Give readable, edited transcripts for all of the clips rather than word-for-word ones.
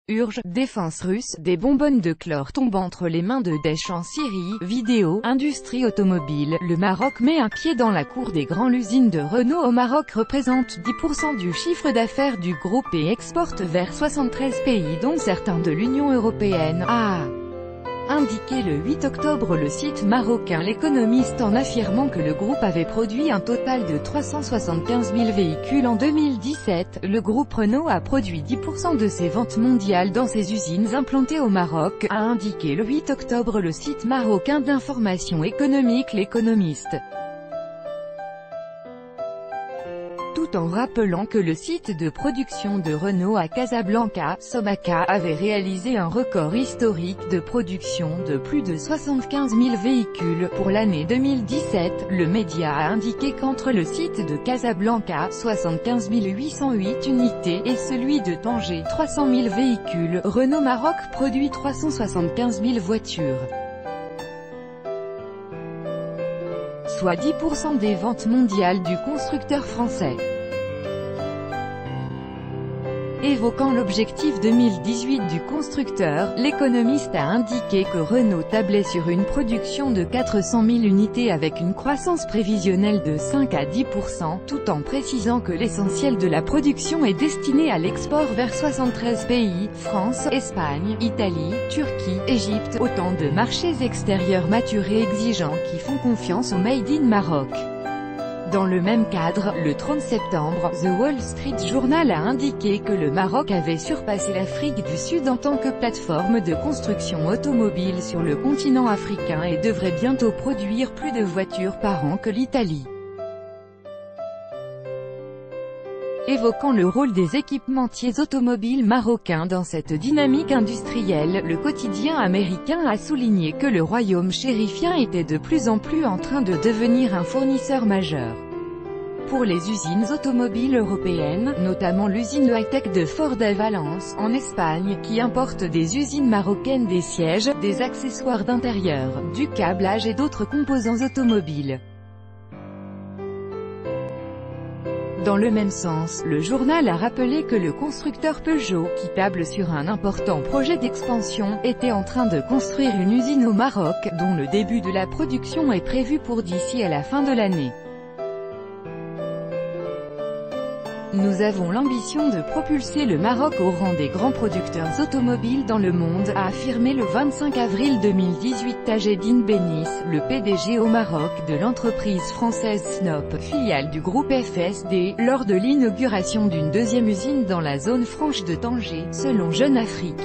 Urge, défense russe, des bonbonnes de chlore tombent entre les mains de Daesh en Syrie, vidéo, industrie automobile, le Maroc met un pied dans la cour des grandes usines de Renault au Maroc représente 10% du chiffre d'affaires du groupe et exporte vers 73 pays dont certains de l'Union européenne, a indiqué le 8 octobre le site marocain L'Économiste en affirmant que le groupe avait produit un total de 375 000 véhicules en 2017. Le groupe Renault a produit 10% de ses ventes mondiales dans ses usines implantées au Maroc, a indiqué le 8 octobre le site marocain d'information économique L'Économiste. Tout en rappelant que le site de production de Renault à Casablanca, Somaca, avait réalisé un record historique de production de plus de 75 000 véhicules pour l'année 2017. Le média a indiqué qu'entre le site de Casablanca, 75 808 unités, et celui de Tanger, 300 000 véhicules, Renault Maroc produit 375 000 voitures. Soit 10% des ventes mondiales du constructeur français. Évoquant l'objectif 2018 du constructeur, L'Économiste a indiqué que Renault tablait sur une production de 400 000 unités avec une croissance prévisionnelle de 5 à 10%, tout en précisant que l'essentiel de la production est destiné à l'export vers 73 pays, France, Espagne, Italie, Turquie, Égypte, autant de marchés extérieurs matures et exigeants qui font confiance au Made in Maroc. Dans le même cadre, le 30 septembre, The Wall Street Journal a indiqué que le Maroc avait surpassé l'Afrique du Sud en tant que plateforme de construction automobile sur le continent africain et devrait bientôt produire plus de voitures par an que l'Italie. Évoquant le rôle des équipementiers automobiles marocains dans cette dynamique industrielle, le quotidien américain a souligné que le royaume chérifien était de plus en plus en train de devenir un fournisseur majeur pour les usines automobiles européennes, notamment l'usine high-tech de Ford à Valence, en Espagne, qui importe des usines marocaines des sièges, des accessoires d'intérieur, du câblage et d'autres composants automobiles. Dans le même sens, le journal a rappelé que le constructeur Peugeot, qui table sur un important projet d'expansion, était en train de construire une usine au Maroc, dont le début de la production est prévu pour d'ici à la fin de l'année. Nous avons l'ambition de propulser le Maroc au rang des grands producteurs automobiles dans le monde, a affirmé le 25 avril 2018 Tajeddine Bennis, le PDG au Maroc de l'entreprise française Snop, filiale du groupe FSD, lors de l'inauguration d'une deuxième usine dans la zone franche de Tanger, selon Jeune Afrique.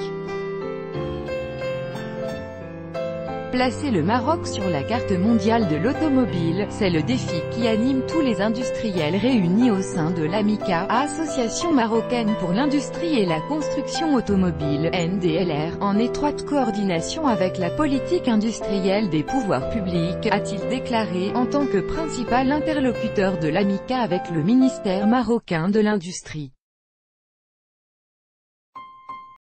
Placer le Maroc sur la carte mondiale de l'automobile, c'est le défi qui anime tous les industriels réunis au sein de l'AMICA, Association marocaine pour l'industrie et la construction automobile, NDLR, en étroite coordination avec la politique industrielle des pouvoirs publics, a-t-il déclaré, en tant que principal interlocuteur de l'AMICA avec le ministère marocain de l'Industrie.